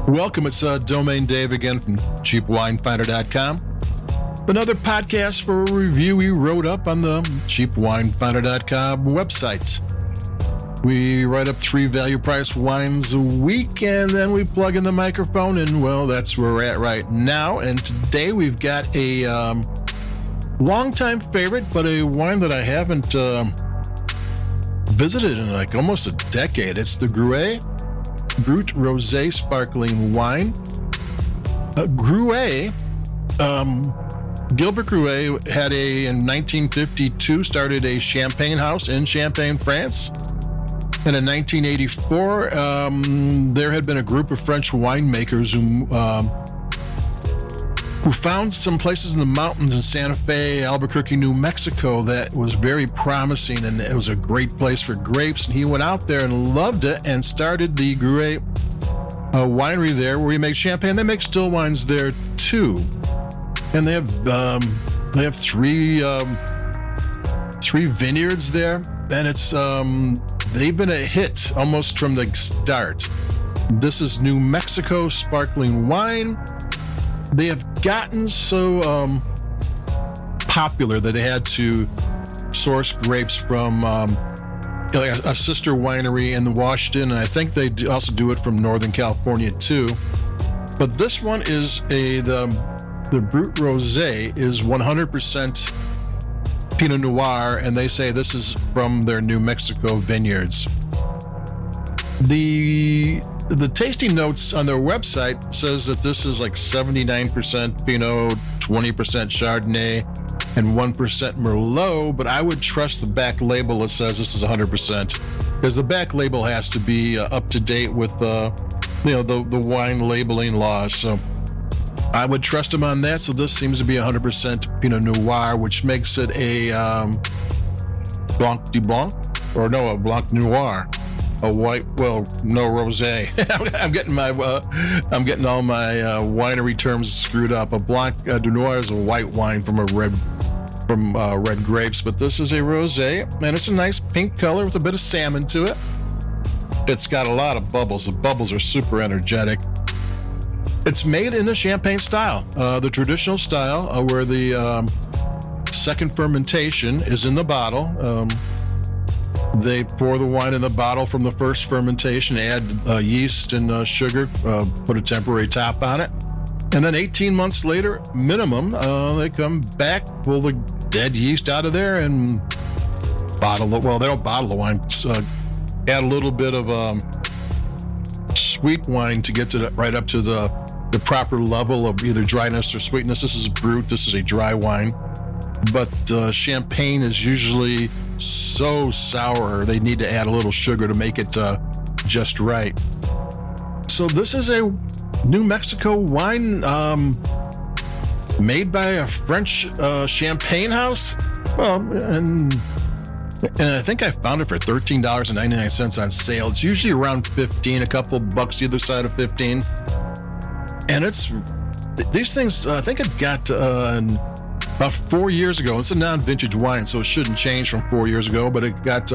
Welcome, it's Domain Dave again from CheapWineFinder.com. Another podcast for a review we wrote up on the CheapWineFinder.com website. We write up 3 value price wines a week, and then we plug in the microphone, and well, that's where we're at right now. And today we've got a longtime favorite, but a wine that I haven't visited in like almost a decade. It's the Gruet Brut Rosé sparkling wine. Gruet, Gilbert Gruet had in 1952 started a champagne house in Champagne, France. And in 1984, there had been a group of French winemakers who found some places in the mountains in Santa Fe, Albuquerque, New Mexico that was very promising, and it was a great place for grapes. And he went out there and loved it and started the Gruet winery there, where he makes champagne. They make still wines there too, and they have three vineyards there, and it's they've been a hit almost from the start. This is New Mexico sparkling wine. They have gotten so popular that they had to source grapes from a sister winery in Washington, and I think they also do it from Northern California too. But this one is the Brut Rosé is 100% Pinot Noir, and they say this is from their New Mexico vineyards. The tasting notes on their website says that this is like 79% Pinot, 20% Chardonnay, and 1% Merlot, but I would trust the back label that says this is 100%, because the back label has to be up to date with the wine labeling laws. So I would trust them on that. So this seems to be 100% Pinot Noir, which makes it a Blanc de Blanc, or no, a Blanc Noir. A white, well, no rosé. I'm getting all my winery terms screwed up. A Blanc de Noir is a white wine from red grapes, but this is a rosé, and it's a nice pink color with a bit of salmon to it. It's got a lot of bubbles. The bubbles are super energetic. It's made in the champagne style, the traditional style, where the second fermentation is in the bottle. They pour the wine in the bottle from the first fermentation, add yeast and sugar, put a temporary top on it. And then 18 months later, minimum, they come back, pull the dead yeast out of there and bottle it. Well, they don't bottle the wine, add a little bit of sweet wine to get to right up to the proper level of either dryness or sweetness. This is brut, this is a dry wine. But champagne is usually so sour, they need to add a little sugar to make it just right. So this is a New Mexico wine made by a French champagne house. Well, and I think I found it for $13.99 on sale. It's usually around 15, a couple bucks either side of 15. And these things, I think it got about 4 years ago. It's a non-vintage wine, so it shouldn't change from 4 years ago, but it got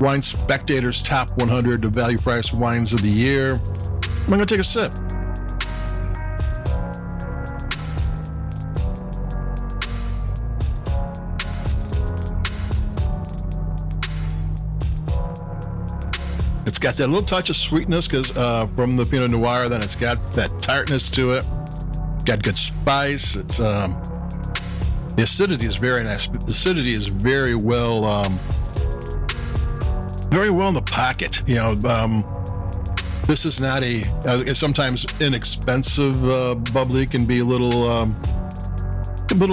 Wine Spectator's top 100 value price wines of the year. I'm going to take a sip. It's got that little touch of sweetness because from the Pinot Noir, then it's got that tartness to it. Got good spice. It's the acidity is very nice. The acidity is very well in the pocket. This is not sometimes inexpensive bubbly can be a little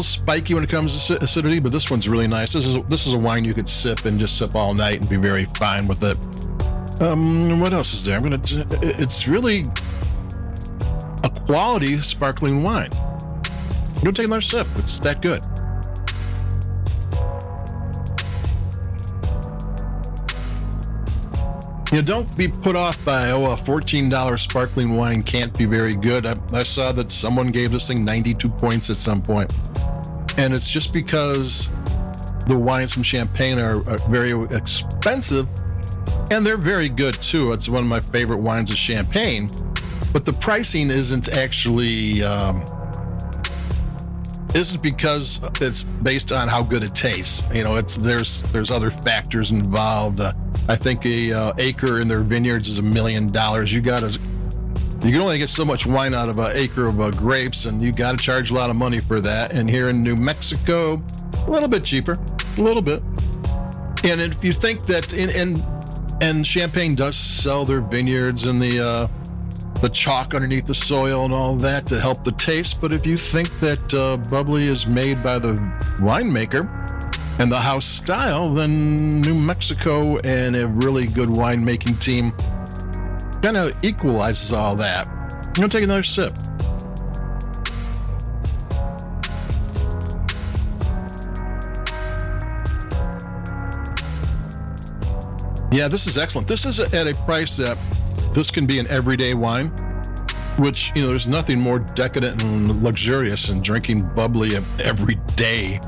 spiky when it comes to acidity, but this one's really nice. This is a wine you could sip and just sip all night and be very fine with it. What else is there? It's really a quality sparkling wine. I'm gonna take another sip. It's that good. Don't be put off by, a $14 sparkling wine can't be very good. I saw that someone gave this thing 92 points at some point. And it's just because the wines from Champagne are very expensive, and they're very good too. It's one of my favorite wines of Champagne. But the pricing isn't actually isn't because it's based on how good it tastes. You know, there's other factors involved. I think a acre in their vineyards is $1 million. You can only get so much wine out of an acre of grapes, and you got to charge a lot of money for that. And here in New Mexico, a little bit cheaper, a little bit. And if you think that, and Champagne does sell their vineyards and the chalk underneath the soil and all that to help the taste. But if you think that bubbly is made by the winemaker and the house style, then New Mexico and a really good winemaking team kind of equalizes all that. I'm going to take another sip. Yeah, this is excellent. This is at a price that this can be an everyday wine, which, you know, there's nothing more decadent and luxurious than drinking bubbly every day.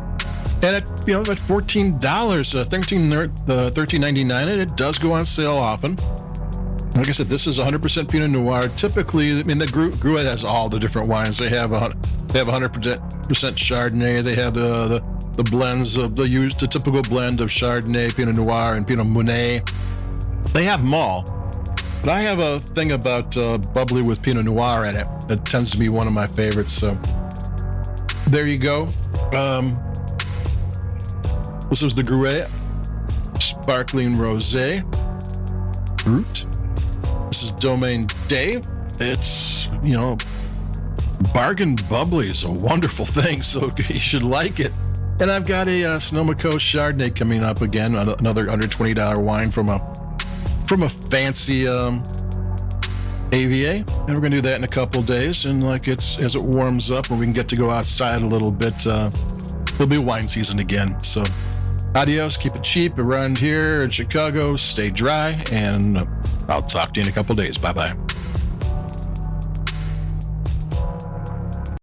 And at, you know, at $14, $13.99, and it does go on sale often. Like I said, this is 100% Pinot Noir. Typically, I mean, the Gruet has all the different wines. They have 100% Chardonnay. They have the blends of the typical blend of Chardonnay, Pinot Noir, and Pinot Meunier. They have them all. But I have a thing about bubbly with Pinot Noir in it. That tends to be one of my favorites. So there you go. This is the Gruet Sparkling Rosé Brut. This is Domaine Dave. It's, you know, bargain bubbly is a wonderful thing, so you should like it. And I've got a Sonoma Coast Chardonnay coming up again, another under $20 wine from a fancy AVA, and we're going to do that in a couple days. And like as it warms up and we can get to go outside a little bit, it'll be wine season again. So adios, keep it cheap around here in Chicago, stay dry, and I'll talk to you in a couple days. Bye-bye.